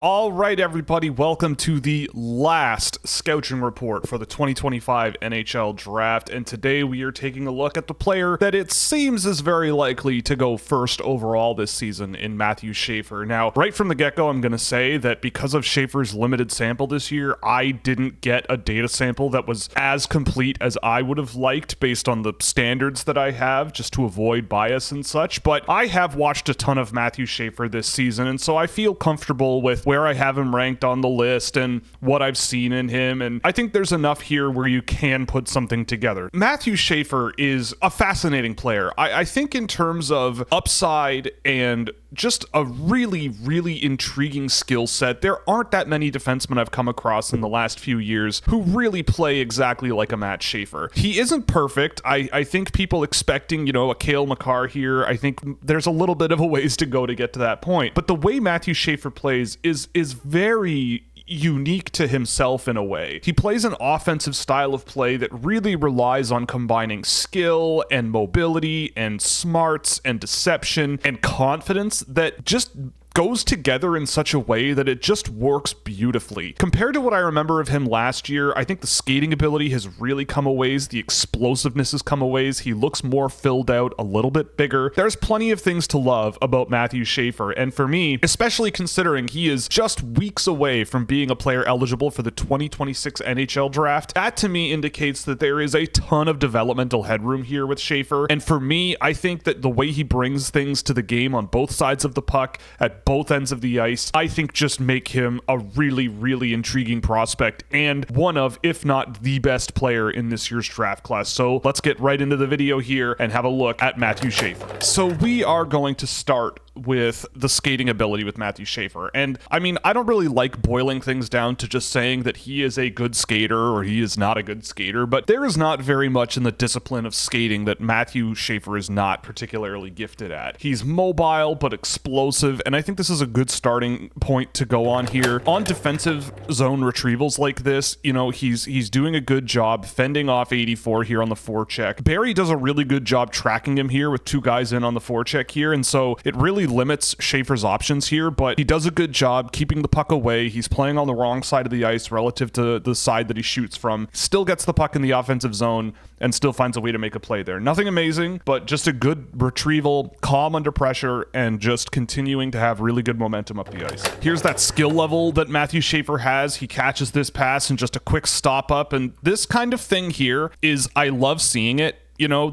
All right, everybody, welcome to the last Scouching report for the 2025 NHL Draft, and today we are taking a look at the player that it seems is very likely to go first overall this season in Matthew Schaefer. Now, right from the get-go, I'm going to say that because of Schaefer's limited sample this year, I didn't get a data sample that was as complete as I would have liked based on the standards that I have, just to avoid bias and such, but I have watched a ton of Matthew Schaefer this season, and so I feel comfortable with where I have him ranked on the list and what I've seen in him, and I think there's enough here where you can put something together. Matthew Schaefer is a fascinating player. I think in terms of upside and just a really intriguing skill set, there aren't that many defensemen I've come across in the last few years who really play exactly like a Matt Schaefer. He isn't perfect. I think people expecting, a Cale Makar here, I think there's a little bit of a ways to go to get to that point. But the way Matthew Schaefer plays is very unique to himself in a way. He plays an offensive style of play that really relies on combining skill and mobility and smarts and deception and confidence that just goes together in such a way that it just works beautifully. Compared to what I remember of him last year, I think the skating ability has really come a ways, the explosiveness has come a ways, he looks more filled out, a little bit bigger. There's plenty of things to love about Matthew Schaefer, and for me, especially considering he is just weeks away from being a player eligible for the 2026 NHL Draft, that to me indicates that there is a ton of developmental headroom here with Schaefer, and for me, I think that the way he brings things to the game on both sides of the puck, at both ends of the ice, I think just make him a really intriguing prospect and one of, if not the best player in this year's draft class. So let's get right into the video here and have a look at Matthew Schaefer. So we are going to start with the skating ability with Matthew Schaefer. And I mean, I don't really like boiling things down to just saying that he is a good skater or he is not a good skater, but there is not very much in the discipline of skating that Matthew Schaefer is not particularly gifted at. He's mobile but explosive, and I think this is a good starting point to go on here. On defensive zone retrievals like this, he's doing a good job fending off 84 here on the forecheck. Barry does a really good job tracking him here with two guys in on the forecheck here, and so it really limits Schaefer's options here, but he does a good job keeping the puck away. He's playing on the wrong side of the ice relative to the side that he shoots from. Still gets the puck in the offensive zone and still finds a way to make a play there. Nothing amazing, but just a good retrieval, calm under pressure, and just continuing to have really good momentum up the ice. Here's that skill level that Matthew Schaefer has. He catches this pass and just a quick stop up, and this kind of thing here is, I love seeing it.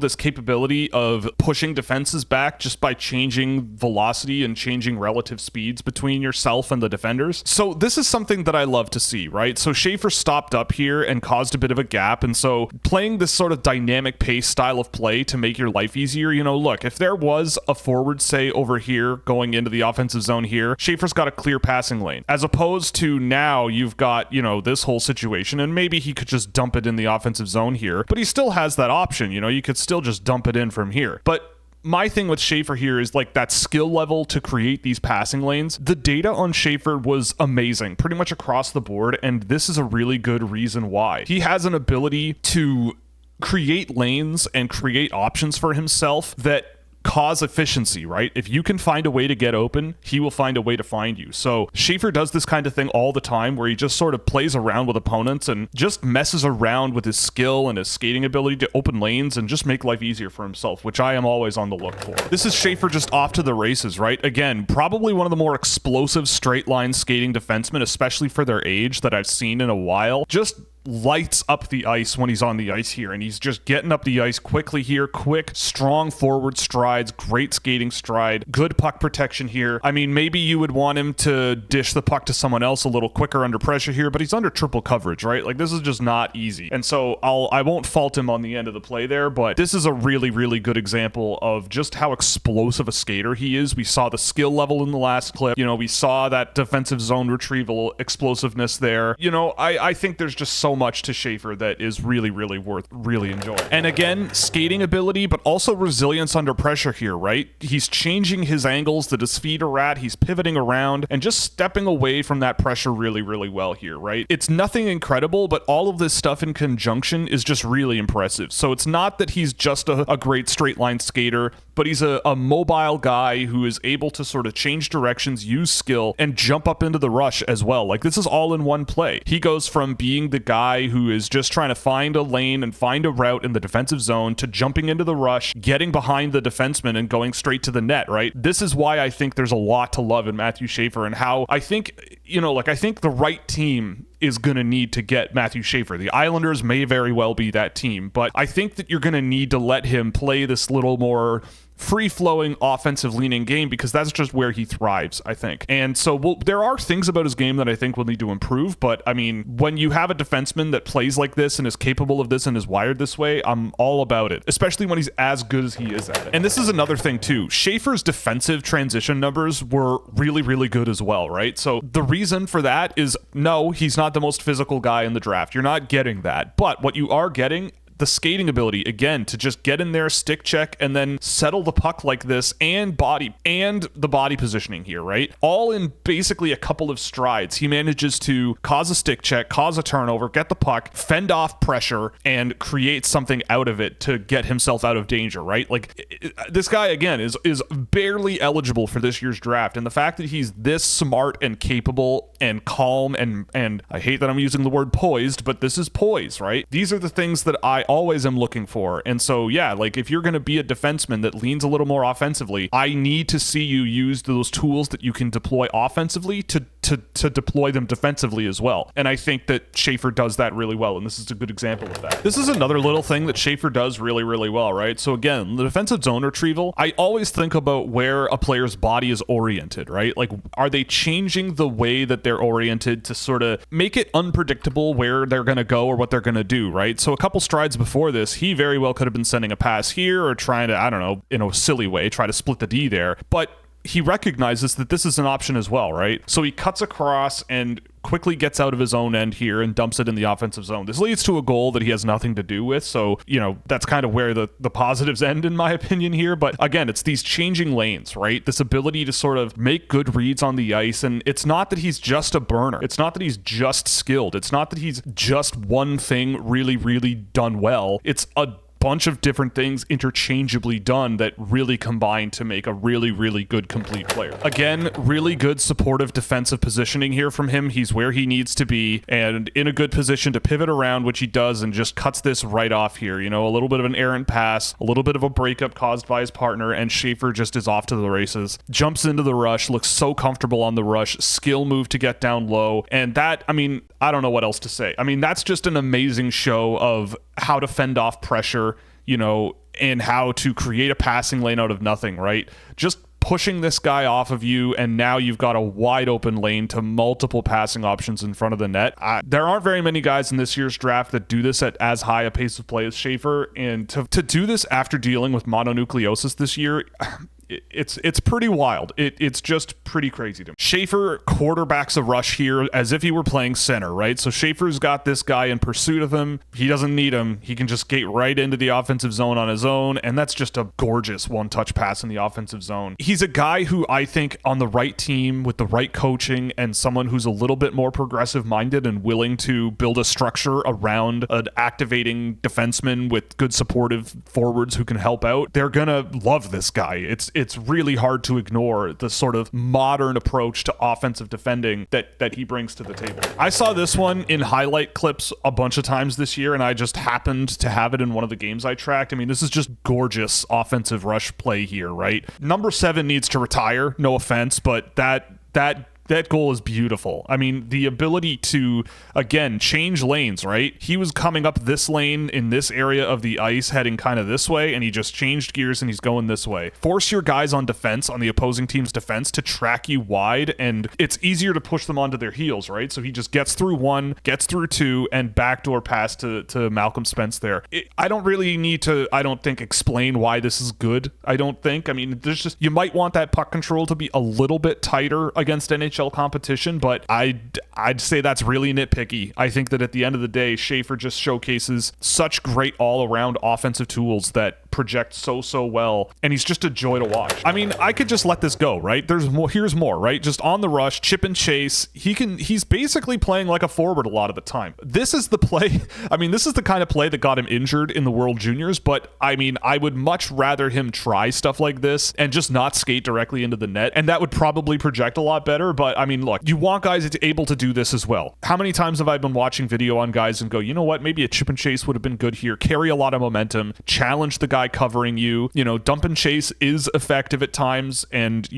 This capability of pushing defenses back just by changing velocity and changing relative speeds between yourself and the defenders. So this is something that I love to see, right? So Schaefer stopped up here and caused a bit of a gap. And so playing this sort of dynamic pace style of play to make your life easier, look, if there was a forward, say, over here going into the offensive zone here, Schaefer's got a clear passing lane. As opposed to now you've got, this whole situation, and maybe he could just dump it in the offensive zone here, but he still has that option, you could still just dump it in from here. But my thing with Schaefer here is like that skill level to create these passing lanes. The data on Schaefer was amazing, pretty much across the board, and this is a really good reason why. He has an ability to create lanes and create options for himself that cause efficiency, right? If you can find a way to get open, he will find a way to find you. So Schaefer does this kind of thing all the time where he just sort of plays around with opponents and just messes around with his skill and his skating ability to open lanes and just make life easier for himself, which I am always on the look for. This is Schaefer just off to the races, right? Again, probably one of the more explosive straight line skating defensemen, especially for their age, that I've seen in a while. Just lights up the ice when he's on the ice here, and he's just getting up the ice quickly here. Quick, strong forward strides, great skating stride, good puck protection here. I mean, maybe you would want him to dish the puck to someone else a little quicker under pressure here, but he's under triple coverage, right? Like, this is just not easy. And so I won't fault him on the end of the play there, but this is a really good example of just how explosive a skater he is. We saw the skill level in the last clip. We saw that defensive zone retrieval explosiveness there. I think there's just so much to Schaefer that is really worth really enjoying. And again, skating ability, but also resilience under pressure here, right? He's changing his angles that his feet are at. He's pivoting around and just stepping away from that pressure really well here, right? It's nothing incredible, but all of this stuff in conjunction is just really impressive. So it's not that he's just a great straight line skater, but he's a mobile guy who is able to sort of change directions, use skill, and jump up into the rush as well. Like, this is all in one play. He goes from being the guy who is just trying to find a lane and find a route in the defensive zone to jumping into the rush, getting behind the defenseman, and going straight to the net, right? This is why I think there's a lot to love in Matthew Schaefer, and how I think, I think the right team is going to need to get Matthew Schaefer. The Islanders may very well be that team, but I think that you're going to need to let him play this little more free-flowing, offensive-leaning game, because that's just where he thrives, I think. And so there are things about his game that I think will need to improve, but I mean, when you have a defenseman that plays like this and is capable of this and is wired this way, I'm all about it, especially when he's as good as he is at it. And this is another thing too. Schaefer's defensive transition numbers were really, really good as well, right? So the reason for that is, no, he's not the most physical guy in the draft. You're not getting that. But what you are getting, the skating ability, again, to just get in there, stick check, and then settle the puck like this, and the body positioning here, right? All in basically a couple of strides. He manages to cause a stick check, cause a turnover, get the puck, fend off pressure, and create something out of it to get himself out of danger, right? Like, this guy, again, is barely eligible for this year's draft, and the fact that he's this smart and capable and calm and I hate that I'm using the word poised, but this is poise, right? These are the things that I always am looking for. And so, yeah, like, if you're going to be a defenseman that leans a little more offensively, I need to see you use those tools that you can deploy offensively to deploy them defensively as well. And I think that Schaefer does that really well, and this is a good example of that. This is another little thing that Schaefer does really, really well, right? So again, the defensive zone retrieval, I always think about where a player's body is oriented, right? Like, are they changing the way that they're oriented to sort of make it unpredictable where they're going to go or what they're going to do, right? So a couple strides before this, he very well could have been sending a pass here or trying to, I don't know, in a silly way, try to split the D there. But he recognizes that this is an option as well, right? So he cuts across and quickly gets out of his own end here and dumps it in the offensive zone. This leads to a goal that he has nothing to do with. So, that's kind of where the positives end, in my opinion here. But again, it's these changing lanes, right? This ability to sort of make good reads on the ice. And it's not that he's just a burner. It's not that he's just skilled. It's not that he's just one thing really, really done well. It's a bunch of different things interchangeably done that really combine to make a really, really good complete player. Again, really good supportive defensive positioning here from him. He's where he needs to be and in a good position to pivot around, which he does, and just cuts this right off here. A little bit of an errant pass, a little bit of a breakup caused by his partner, and Schaefer just is off to the races. Jumps into the rush, looks so comfortable on the rush, skill move to get down low, and that, I don't know what else to say. That's just an amazing show of how to fend off pressure, and how to create a passing lane out of nothing, right? Just pushing this guy off of you, and now you've got a wide open lane to multiple passing options in front of the net. There aren't very many guys in this year's draft that do this at as high a pace of play as Schaefer, and to do this after dealing with mononucleosis this year, it's pretty wild. It's just pretty crazy to me. Schaefer quarterbacks a rush here as if he were playing center, right? So Schaefer's got this guy in pursuit of him. He doesn't need him. He can just skate right into the offensive zone on his own, and that's just a gorgeous one-touch pass in the offensive zone. He's a guy who I think on the right team with the right coaching and someone who's a little bit more progressive-minded and willing to build a structure around an activating defenseman with good supportive forwards who can help out, they're gonna love this guy. It's really hard to ignore the sort of modern approach to offensive defending that he brings to the table. I saw this one in highlight clips a bunch of times this year, and I just happened to have it in one of the games I tracked. This is just gorgeous offensive rush play here, right? Number 7 needs to retire, no offense, but that goal is beautiful. The ability to, again, change lanes, right? He was coming up this lane in this area of the ice, heading kind of this way, and he just changed gears and he's going this way. Force your guys on defense, on the opposing team's defense, to track you wide, and it's easier to push them onto their heels, right? So he just gets through 1, gets through 2, and backdoor pass to Malcolm Spence there. I don't really need to, I don't think, explain why this is good. I don't think. There's just, you might want that puck control to be a little bit tighter against NHL competition, but I'd say that's really nitpicky. I think that at the end of the day, Schaefer just showcases such great all-around offensive tools that project so well, and he's just a joy to watch. I mean, I could just let this go, right? There's more, here's more, right? Just on the rush, chip and chase. He's basically playing like a forward a lot of the time. This is the play. I mean, this is the kind of play that got him injured in the World Juniors, but I mean, I would much rather him try stuff like this and just not skate directly into the net, and that would probably project a lot better. But I mean, look, you want guys able to do this as well. How many times have I been watching video on guys and go, you know what, maybe a chip and chase would have been good here, carry a lot of momentum, challenge the guy covering you, dump and chase is effective at times, and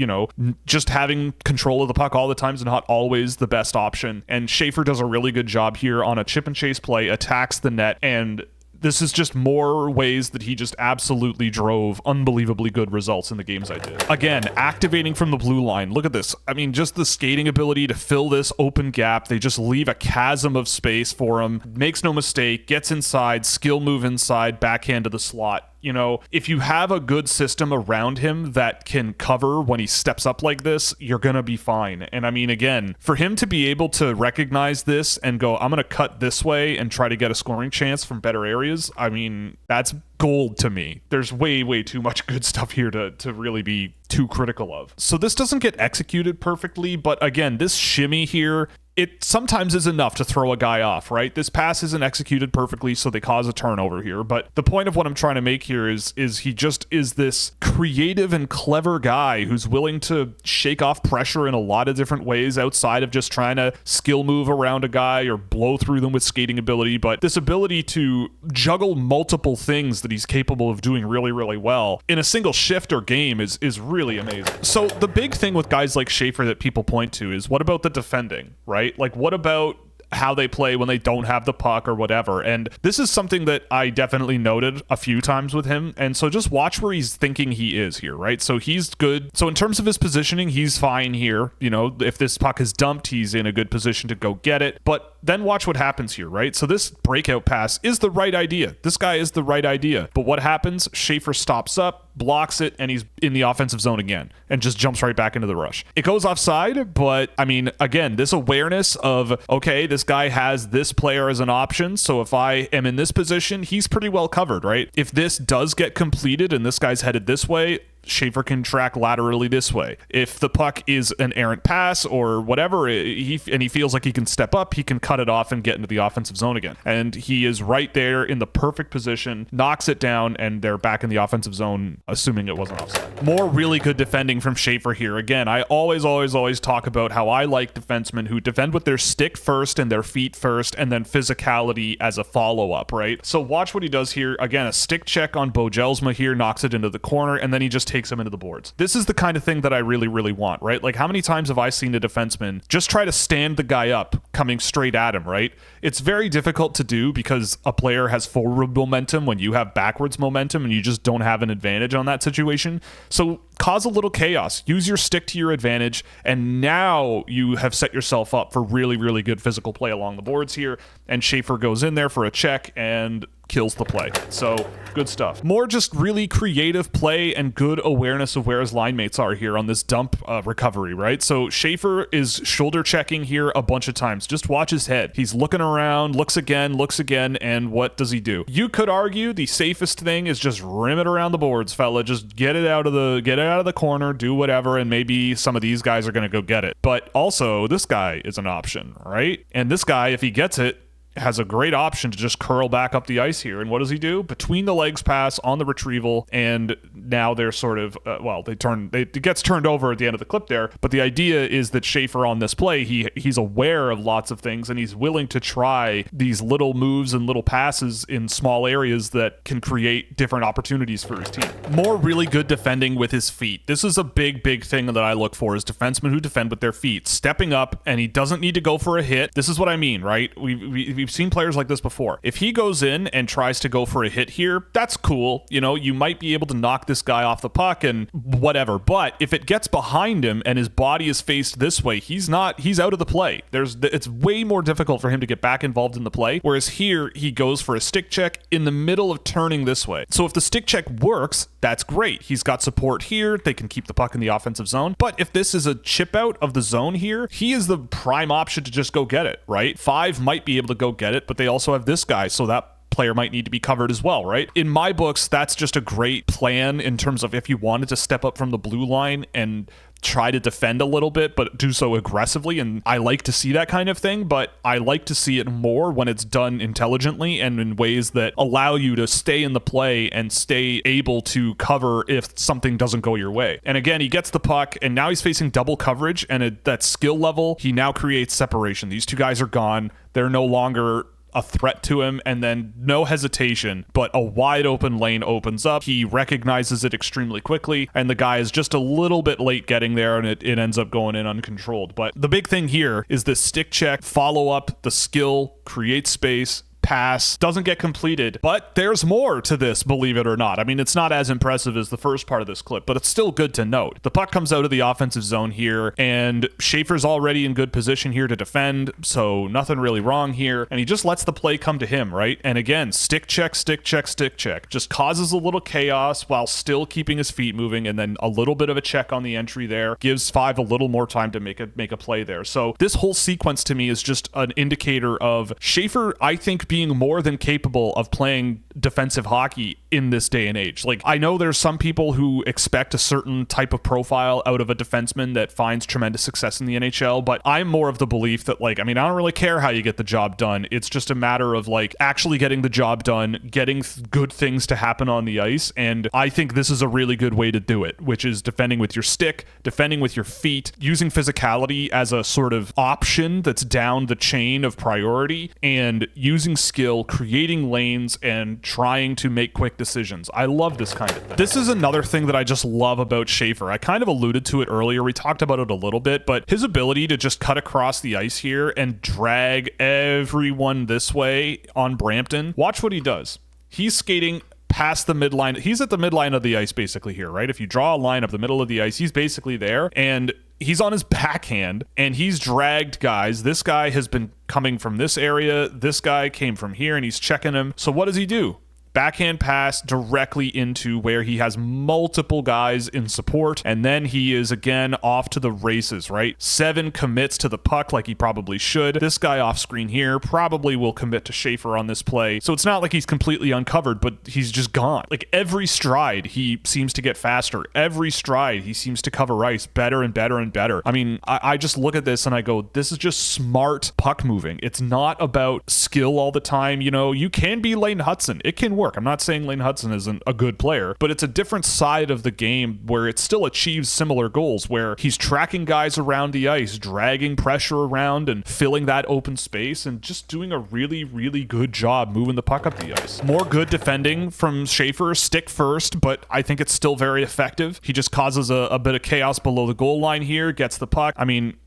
just having control of the puck all the time is not always the best option. And Schaefer does a really good job here on a chip and chase play, attacks the net, and this is just more ways that he just absolutely drove unbelievably good results in the games I did. Again, activating from the blue line. Look at this. I mean, just the skating ability to fill this open gap. They just leave a chasm of space for him. Makes no mistake, gets inside, skill move inside, backhand to the slot. If you have a good system around him that can cover when he steps up like this, you're going to be fine. And I mean, again, for him to be able to recognize this and go, I'm going to cut this way and try to get a scoring chance from better areas, I mean, that's gold to me. There's way too much good stuff here to really be too critical of. So this doesn't get executed perfectly, but again, this shimmy here, it sometimes is enough to throw a guy off, right? This pass isn't executed perfectly, so they cause a turnover here. But the point of what I'm trying to make here is he just is this creative and clever guy who's willing to shake off pressure in a lot of different ways outside of just trying to skill move around a guy or blow through them with skating ability. But this ability to juggle multiple things that he's capable of doing really well in a single shift or game is really amazing. So the big thing with guys like Schaefer that people point to is, what about the defending, right? Like, what about how they play when they don't have the puck or whatever? And this is something that I definitely noted a few times with him. And so just watch where he's thinking he is here, right? So he's good. So in terms of his positioning, he's fine here. If this puck is dumped, he's in a good position to go get it. But then watch what happens here, right? So this breakout pass is the right idea. This guy is the right idea. But what happens? Schaefer stops up, blocks it, and he's in the offensive zone again and just jumps right back into the rush. It goes offside, but I mean, again, this awareness of, okay, this guy has this player as an option, so if I am in this position, he's pretty well covered, right? If this does get completed and this guy's headed this way, Schaefer can track laterally this way. If the puck is an errant pass or whatever, he feels like he can step up, he can cut it off and get into the offensive zone again. And he is right there in the perfect position, knocks it down, and they're back in the offensive zone, assuming it wasn't offside. More really good defending from Schaefer here. Again, I always talk about how I like defensemen who defend with their stick first and their feet first, and then physicality as a follow-up, right? So watch what he does here. Again, a stick check on Bojelsma here, knocks it into the corner, and then he just takes him into the boards. This is the kind of thing that I really want, right? Like, how many times have I seen a defenseman just try to stand the guy up coming straight at him, right? It's very difficult to do because a player has forward momentum when you have backwards momentum and you just don't have an advantage on that situation. So cause a little chaos, use your stick to your advantage, and now you have set yourself up for really good physical play along the boards here. And Schaefer goes in there for a check and kills the play. So good stuff. More just really creative play and good awareness of where his line mates are here on this dump recovery, right? So Schaefer is shoulder checking here a bunch of times. Just watch his head. He's looking around, looks again, and what does he do? You could argue the safest thing is just rim it around the boards, fella. Just get it out of the corner, do whatever, and maybe some of these guys are going to go get it. But also, this guy is an option, right? And this guy, if he gets it, has a great option to just curl back up the ice here. And what does he do? Between the legs pass on the retrieval, and now they're sort of, it gets turned over at the end of the clip there. But the idea is that Schaefer on this play, he's aware of lots of things, and he's willing to try these little moves and little passes in small areas that can create different opportunities for his team. More really good defending with his feet. This is a big thing that I look for, is defensemen who defend with their feet. Stepping up, and he doesn't need to go for a hit. This is what I mean, right? We've seen players like this before. If he goes in and tries to go for a hit here, that's cool. You might be able to knock this guy off the puck and whatever. But if it gets behind him and his body is faced this way, he's out of the play. It's way more difficult for him to get back involved in the play. Whereas here, he goes for a stick check in the middle of turning this way. So if the stick check works, that's great. He's got support here. They can keep the puck in the offensive zone. But if this is a chip out of the zone here, he is the prime option to just go get it, right? 5 might be able to go get it, but they also have this guy, so that player might need to be covered as well, right? In my books, that's just a great plan in terms of if you wanted to step up from the blue line and try to defend a little bit, but do so aggressively. And I like to see that kind of thing, but I like to see it more when it's done intelligently and in ways that allow you to stay in the play and stay able to cover if something doesn't go your way. And again, he gets the puck and now he's facing double coverage, and at that skill level, he now creates separation. These two guys are gone. They're no longer a threat to him, and then no hesitation, but a wide open lane opens up. He recognizes it extremely quickly, and the guy is just a little bit late getting there, and it ends up going in uncontrolled. But the big thing here is this stick check, follow up, the skill, create space, pass, doesn't get completed, but there's more to this, believe it or not. I mean, it's not as impressive as the first part of this clip, but it's still good to note. The puck comes out of the offensive zone here, and Schaefer's already in good position here to defend, so nothing really wrong here, and he just lets the play come to him, right? And again, stick check, stick check, stick check. Just causes a little chaos while still keeping his feet moving, and then a little bit of a check on the entry there. Gives Five a little more time to make a play there. So this whole sequence to me is just an indicator of Schaefer, I think, being more than capable of playing defensive hockey in this day and age. Like, I know there's some people who expect a certain type of profile out of a defenseman that finds tremendous success in the NHL, but I'm more of the belief that, like, I mean, I don't really care how you get the job done. It's just a matter of, like, actually getting the job done, getting good things to happen on the ice, and I think this is a really good way to do it, which is defending with your stick, defending with your feet, using physicality as a sort of option that's down the chain of priority, and using skill, creating lanes, and trying to make quick decisions. I love this kind of thing. This is another thing that I just love about Schaefer. I kind of alluded to it earlier. We talked about it a little bit, but his ability to just cut across the ice here and drag everyone this way on Brampton. Watch what he does. He's skating past the midline. He's at the midline of the ice basically here, right? If you draw a line up the middle of the ice, he's basically there, and he's on his backhand, and he's dragged guys. This guy has been coming from this area. This guy came from here, and he's checking him. So what does he do? Backhand pass directly into where he has multiple guys in support, and then he is again off to the races, right? 7 commits to the puck like he probably should. This guy off screen here probably will commit to Schaefer on this play. So it's not like he's completely uncovered, but he's just gone. Like, every stride he seems to get faster. Every stride he seems to cover ice better and better and better. I mean, I just look at this and I go, this is just smart puck moving. It's not about skill all the time. You know, you can be Lane Hudson. It can work. I'm not saying Lane Hudson isn't a good player, but it's a different side of the game where it still achieves similar goals, where he's tracking guys around the ice, dragging pressure around and filling that open space, and just doing a really, really good job moving the puck up the ice. More good defending from Schaefer, stick first, but I think it's still very effective. He just causes a bit of chaos below the goal line here, gets the puck. I mean,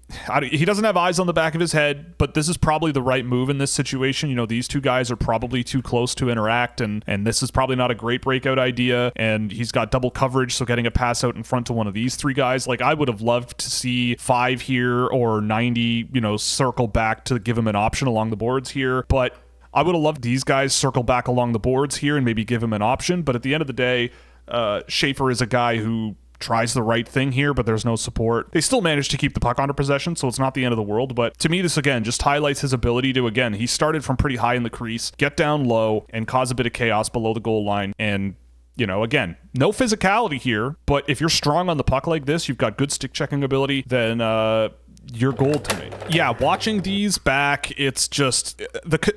he doesn't have eyes on the back of his head, but this is probably the right move in this situation. You know, these two guys are probably too close to interact, and this is probably not a great breakout idea, and he's got double coverage, so getting a pass out in front to one of these 3 guys, like, I would have loved to see 5 here or 90, you know, circle back to give him an option along the boards here, but I would have loved these guys circle back along the boards here and maybe give him an option, but at the end of the day, Schaefer is a guy who tries the right thing here, but there's no support. They still managed to keep the puck under possession, so it's not the end of the world, but to me, this again just highlights his ability to, again, he started from pretty high in the crease, get down low, and cause a bit of chaos below the goal line, and, you know, again, no physicality here, but if you're strong on the puck like this, you've got good stick checking ability, then you're gold to me. Yeah, watching these back, it's just,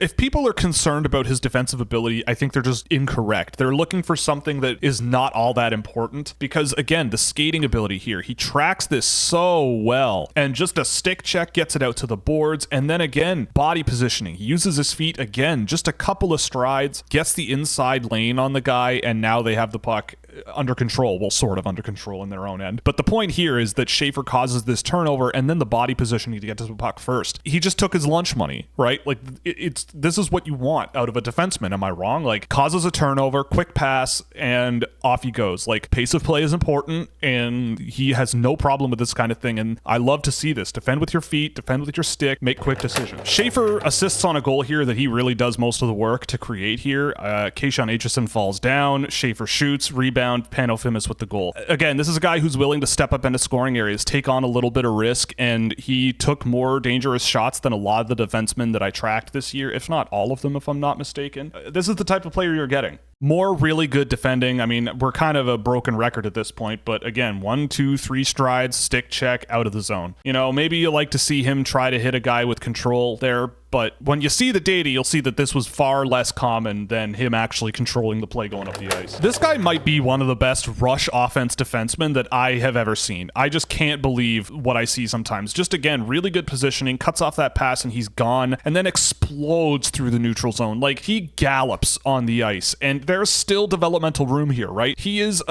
if people are concerned about his defensive ability, I think they're just incorrect. They're looking for something that is not all that important, because again, the skating ability here, he tracks this so well, and just a stick check gets it out to the boards, and then again, body positioning. He uses his feet again, just a couple of strides, gets the inside lane on the guy, and now they have the puck under control. Well, sort of under control in their own end. But the point here is that Schaefer causes this turnover, and then the body positioning to get to the puck first. He just took his lunch money, right? Like, this is what you want out of a defenseman. Am I wrong? Like, causes a turnover, quick pass, and off he goes. Like, pace of play is important, and he has no problem with this kind of thing, and I love to see this. Defend with your feet, defend with your stick, make quick decisions. Schaefer assists on a goal here that he really does most of the work to create here. Kayshawn Aitchison falls down, Schaefer shoots, rebound, down, Panofimous with the goal. Again, this is a guy who's willing to step up into scoring areas, take on a little bit of risk, and he took more dangerous shots than a lot of the defensemen that I tracked this year, if not all of them, if I'm not mistaken. This is the type of player you're getting. More really good defending. I mean, we're kind of a broken record at this point, but again, 1, 2, 3 strides, stick check, out of the zone. You know, maybe you like to see him try to hit a guy with control there, but when you see the data, you'll see that this was far less common than him actually controlling the play going up the ice. This guy might be one of the best rush offense defensemen that I have ever seen. I just can't believe what I see sometimes. Just again, really good positioning, cuts off that pass and he's gone, and then explodes through the neutral zone. Like, he gallops on the ice, and there's still developmental room here, right? He is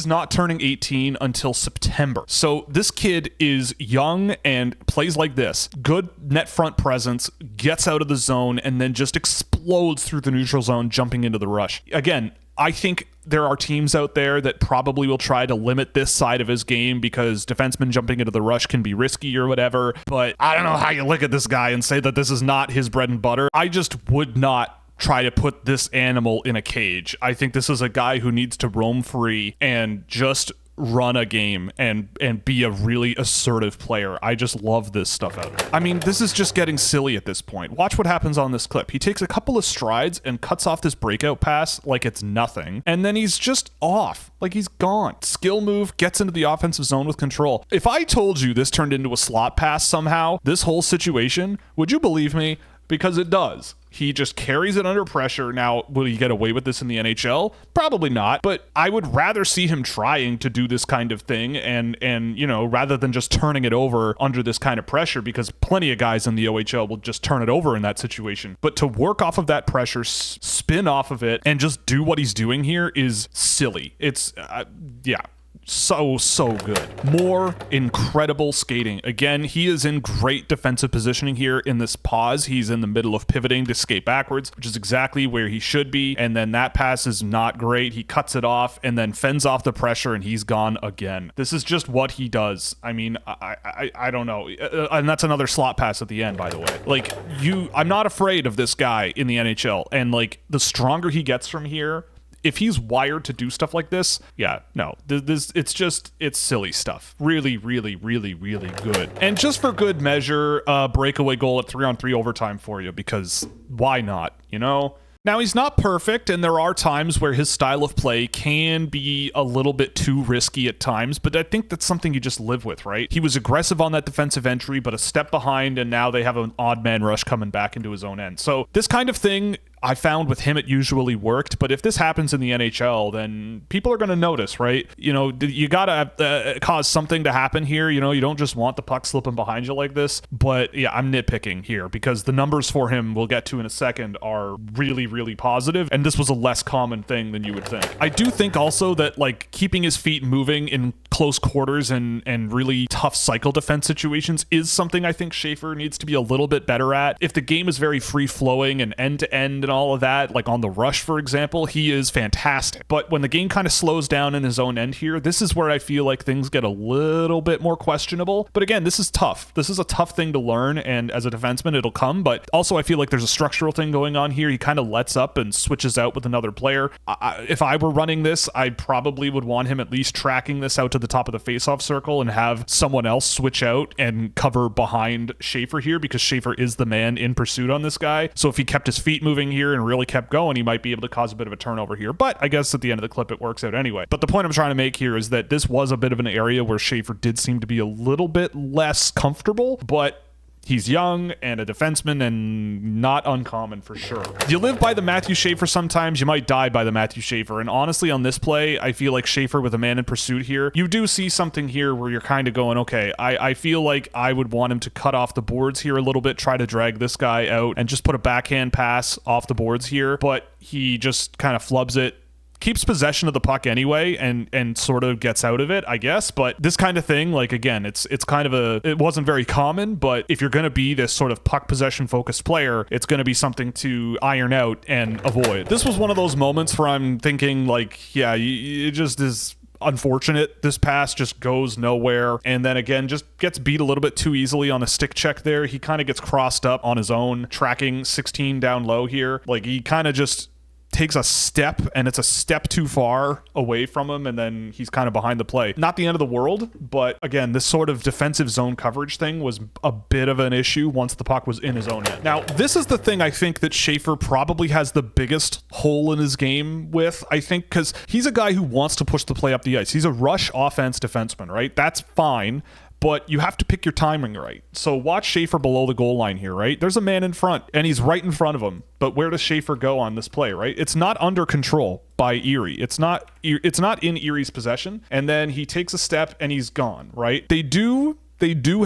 not turning 18 until September. So this kid is young and plays like this. Good net front presence, gets out of the zone, and then just explodes through the neutral zone, jumping into the rush. Again, I think there are teams out there that probably will try to limit this side of his game because defensemen jumping into the rush can be risky or whatever. But I don't know how you look at this guy and say that this is not his bread and butter. I just would not try to put this animal in a cage. I think this is a guy who needs to roam free and just run a game and be a really assertive player. I just love this stuff out of it. I mean, this is just getting silly at this point. Watch what happens on this clip. He takes a couple of strides and cuts off this breakout pass like it's nothing, and then he's just off. Like, he's gone. Skill move, gets into the offensive zone with control. If I told you this turned into a slot pass somehow, this whole situation, would you believe me? Because it does. He just carries it under pressure. Now, will he get away with this in the NHL? Probably not, but I would rather see him trying to do this kind of thing and you know, rather than just turning it over under this kind of pressure, because plenty of guys in the OHL will just turn it over in that situation. But to work off of that pressure, spin off of it, and just do what he's doing here is silly. It's, yeah. So good. More incredible skating. Again, he is in great defensive positioning here in this pause. He's in the middle of pivoting to skate backwards, which is exactly where he should be. And then that pass is not great. He cuts it off and then fends off the pressure, and he's gone again. This is just what he does. I mean, I don't know. And that's another slot pass at the end, by the way. Like, I'm not afraid of this guy in the NHL. And like, the stronger he gets from here, if he's wired to do stuff like this, yeah, no, it's silly stuff. Really good. And just for good measure, breakaway goal at 3-on-3 overtime for you, because why not, you know? Now, he's not perfect, and there are times where his style of play can be a little bit too risky at times, but I think that's something you just live with, right? He was aggressive on that defensive entry, but a step behind, and now they have an odd man rush coming back into his own end. So this kind of thing, I found with him it usually worked, but if this happens in the NHL, then people are going to notice, right? You know, you got to cause something to happen here. You know, you don't just want the puck slipping behind you like this. But yeah, I'm nitpicking here because the numbers for him, we'll get to in a second, are really positive, and this was a less common thing than you would think. I do think also that, like, keeping his feet moving in close quarters and really tough cycle defense situations is something I think Schaefer needs to be a little bit better at. If the game is very free-flowing and end-to-end and all of that, like on the rush, for example, he is fantastic. But when the game kind of slows down in his own end here, this is where I feel like things get a little bit more questionable. But again, this is tough. This is a tough thing to learn, and as a defenseman, it'll come. But also, I feel like there's a structural thing going on here. He kind of lets up and switches out with another player. If I were running this, I probably would want him at least tracking this out to the top of the faceoff circle and have someone else switch out and cover behind Schaefer here, because Schaefer is the man in pursuit on this guy. So if he kept his feet moving here and really kept going, he might be able to cause a bit of a turnover here. But I guess at the end of the clip, it works out anyway. But the point I'm trying to make here is that this was a bit of an area where Schaefer did seem to be a little bit less comfortable, but he's young and a defenseman and not uncommon for sure. You live by the Matthew Schaefer sometimes, you might die by the Matthew Schaefer. And honestly, on this play, I feel like Schaefer with a man in pursuit here, you do see something here where you're kind of going, okay, I feel like I would want him to cut off the boards here a little bit, try to drag this guy out and just put a backhand pass off the boards here. But he just kind of flubs it, keeps possession of the puck anyway, and sort of gets out of it, I guess. But this kind of thing, like, again, it's kind of it wasn't very common, but if you're going to be this sort of puck possession focused player, it's going to be something to iron out and avoid. This was one of those moments where I'm thinking, like, yeah, it just is unfortunate. This pass just goes nowhere, and then again just gets beat a little bit too easily on a stick check there. He kind of gets crossed up on his own, tracking 16 down low here. Like, he kind of just takes a step and it's a step too far away from him and then he's kind of behind the play. Not the end of the world, but again, this sort of defensive zone coverage thing was a bit of an issue once the puck was in his own end. Now, this is the thing I think that Schaefer probably has the biggest hole in his game with, I think, because he's a guy who wants to push the play up the ice. He's a rush offense defenseman, right? That's fine. But you have to pick your timing right. So watch Schaefer below the goal line here, right? There's a man in front, and he's right in front of him. But where does Schaefer go on this play, right? It's not under control by Erie. It's not in Erie's possession. And then he takes a step, and he's gone, right? They do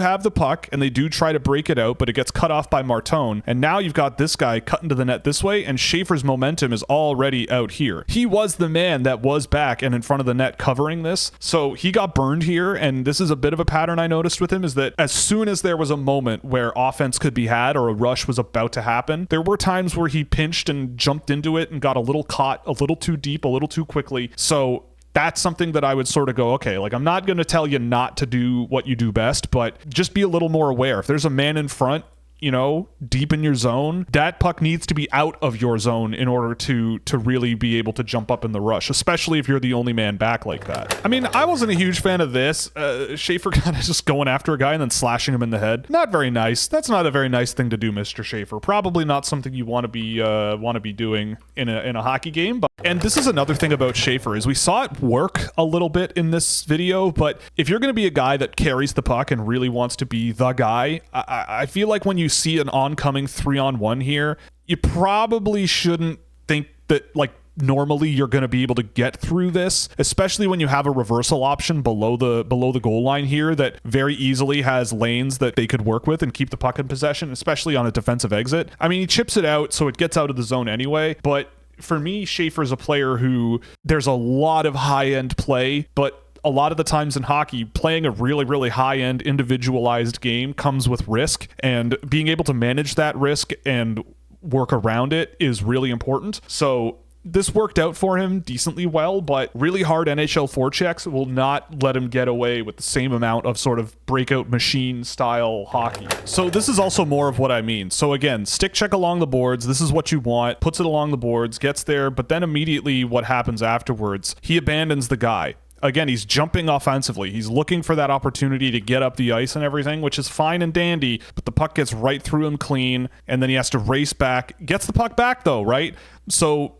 have the puck and they do try to break it out, but it gets cut off by Martone. And now you've got this guy cutting to the net this way, and Schaefer's momentum is already out here. He was the man that was back and in front of the net covering this. So he got burned here. And this is a bit of a pattern I noticed with him, is that as soon as there was a moment where offense could be had or a rush was about to happen, there were times where he pinched and jumped into it and got a little caught a little too deep, a little too quickly. So that's something that I would sort of go, okay, like I'm not going to tell you not to do what you do best, but just be a little more aware. If there's a man in front, you know, deep in your zone, that puck needs to be out of your zone in order to really be able to jump up in the rush, especially if you're the only man back like that. I mean, I wasn't a huge fan of this. Schaefer kind of just going after a guy and then slashing him in the head. Not very nice. That's not a very nice thing to do, Mr. Schaefer. Probably not something you want to be doing in a hockey game. And this is another thing about Schaefer, is we saw it work a little bit in this video, but if you're going to be a guy that carries the puck and really wants to be the guy, I feel like when you see an oncoming 3-on-1 here, you probably shouldn't think that, like, normally you're going to be able to get through this, especially when you have a reversal option below the goal line here that very easily has lanes that they could work with and keep the puck in possession, especially on a defensive exit. I mean, he chips it out, so it gets out of the zone anyway, but for me, Schaefer's a player who there's a lot of high-end play, but a lot of the times in hockey, playing a really, really high-end individualized game comes with risk, and being able to manage that risk and work around it is really important. So this worked out for him decently well, but really hard NHL forechecks will not let him get away with the same amount of sort of breakout machine style hockey. So this is also more of what I mean. So again, stick check along the boards. This is what you want. Puts it along the boards, gets there, but then immediately what happens afterwards, he abandons the guy. Again, he's jumping offensively. He's looking for that opportunity to get up the ice and everything, which is fine and dandy, but the puck gets right through him clean, and then he has to race back. Gets the puck back, though, right? So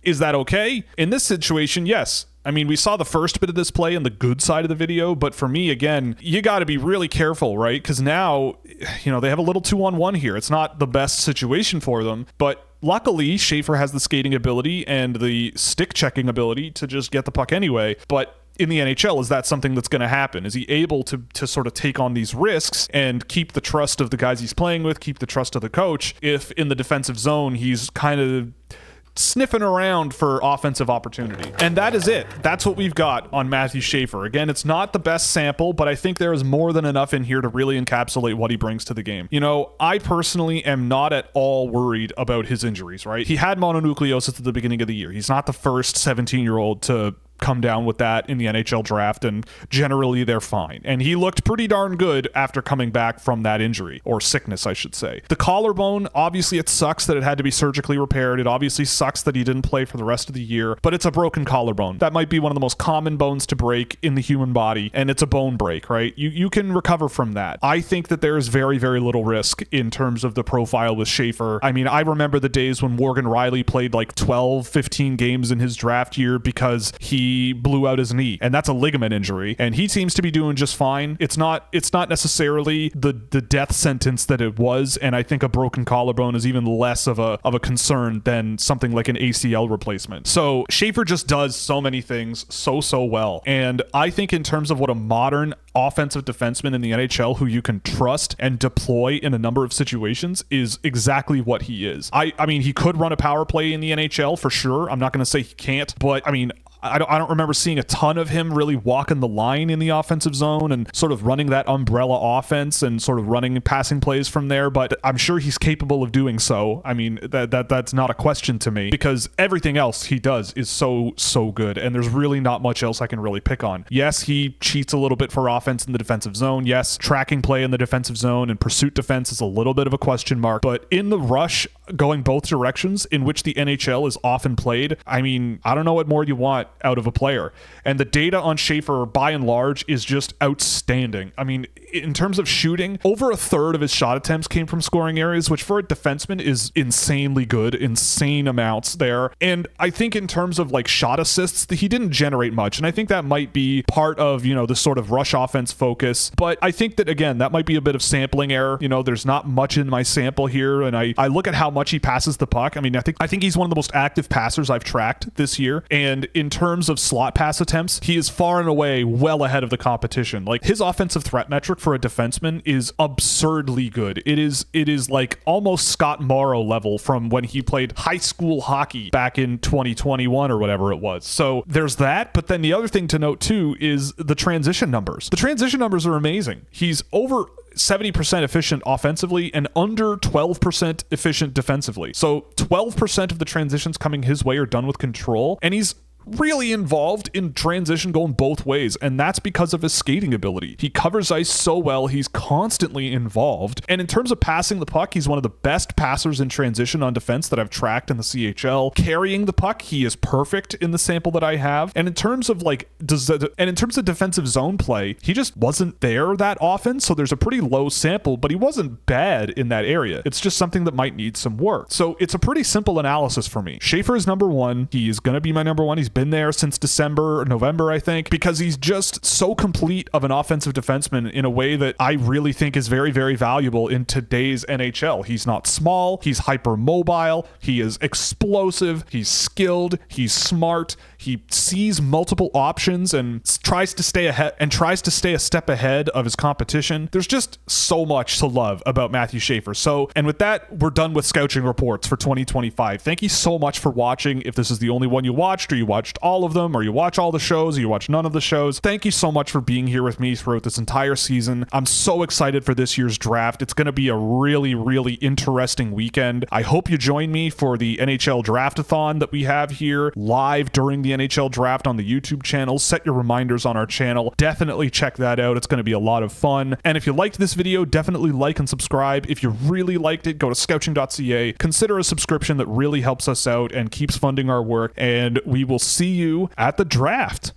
is that okay? In this situation, yes. I mean, we saw the first bit of this play in the good side of the video, but for me, again, you got to be really careful, right? Because now, you know, they have a little 2-on-1 here. It's not the best situation for them, but luckily, Schaefer has the skating ability and the stick checking ability to just get the puck anyway, but in the NHL, is that something that's going to happen? Is he able to sort of take on these risks and keep the trust of the guys he's playing with, keep the trust of the coach, if in the defensive zone he's kind of sniffing around for offensive opportunity? And that is it. That's what we've got on Matthew Schaefer. Again, it's not the best sample, but I think there is more than enough in here to really encapsulate what he brings to the game. You know, I personally am not at all worried about his injuries, right? He had mononucleosis at the beginning of the year. He's not the first 17-year-old to come down with that in the NHL draft, and generally they're fine. And he looked pretty darn good after coming back from that injury, or sickness, I should say. The collarbone, obviously it sucks that it had to be surgically repaired. It obviously sucks that he didn't play for the rest of the year, but it's a broken collarbone. That might be one of the most common bones to break in the human body, and it's a bone break, right? You can recover from that. I think that there is very, very little risk in terms of the profile with Schaefer. I mean, I remember the days when Morgan Riley played like 12, 15 games in his draft year because he blew out his knee, and that's a ligament injury, and he seems to be doing just fine. It's not necessarily the death sentence that it was, and I think a broken collarbone is even less of a concern than something like an ACL replacement. So Schaefer just does so many things so well, and I think in terms of what a modern offensive defenseman in the NHL who you can trust and deploy in a number of situations is exactly what he is. I mean, he could run a power play in the NHL for sure. I'm not going to say he can't, but I mean, I don't remember seeing a ton of him really walking the line in the offensive zone and sort of running that umbrella offense and sort of running passing plays from there, but I'm sure he's capable of doing so. I mean, that's not a question to me, because everything else he does is so good, and there's really not much else I can really pick on. Yes, he cheats a little bit for offense in the defensive zone. Yes, tracking play in the defensive zone and pursuit defense is a little bit of a question mark, but in the rush, going both directions in which the NHL is often played, I mean, I don't know what more you want out of a player. And the data on Schaefer, by and large, is just outstanding. I mean, in terms of shooting, over a third of his shot attempts came from scoring areas, which for a defenseman is insanely good, insane amounts there. And I think in terms of like shot assists, he didn't generate much. And I think that might be part of, you know, the sort of rush offense focus. But I think that, again, that might be a bit of sampling error. You know, there's not much in my sample here. And I look at how much he passes the puck. I mean, I think he's one of the most active passers I've tracked this year. And in terms of slot pass attempts, he is far and away well ahead of the competition. Like, his offensive threat metric for a defenseman is absurdly good. It is like almost Scott Morrow level from when he played high school hockey back in 2021 or whatever it was. So there's that. But then the other thing to note too is the transition numbers. The transition numbers are amazing. He's over 70% efficient offensively and under 12% efficient defensively. So 12% of the transitions coming his way are done with control, and he's really involved in transition going both ways, and that's because of his skating ability. He covers ice so well, he's constantly involved. And in terms of passing the puck, he's one of the best passers in transition on defense that I've tracked in the CHL. Carrying the puck, he is perfect in the sample that I have. And in terms of defensive zone play, he just wasn't there that often, so there's a pretty low sample, but he wasn't bad in that area. It's just something that might need some work. So it's a pretty simple analysis for me. Schaefer is number one. He is going to be my number one. He's been there since December or November, I think, because he's just so complete of an offensive defenseman in a way that I really think is very, very valuable in today's NHL. He's not small, he's hypermobile, he is explosive, he's skilled, he's smart, he sees multiple options and tries to stay a step ahead of his competition. There's just so much to love about Matthew Schaefer. So, and with that, we're done with Scouching reports for 2025. Thank you so much for watching. If this is the only one you watched, or you watched all of them, or you watch all the shows, or you watch none of the shows, thank you so much for being here with me throughout this entire season. I'm so excited for this year's draft. It's going to be a really, really interesting weekend. I hope you join me for the NHL Draftathon that we have here live during the NHL Draft on the YouTube channel. Set your reminders on our channel. Definitely check that out. It's going to be a lot of fun. And if you liked this video, definitely like and subscribe. If you really liked it, go to Scouching.ca. Consider a subscription that really helps us out and keeps funding our work. And we will see you at the draft.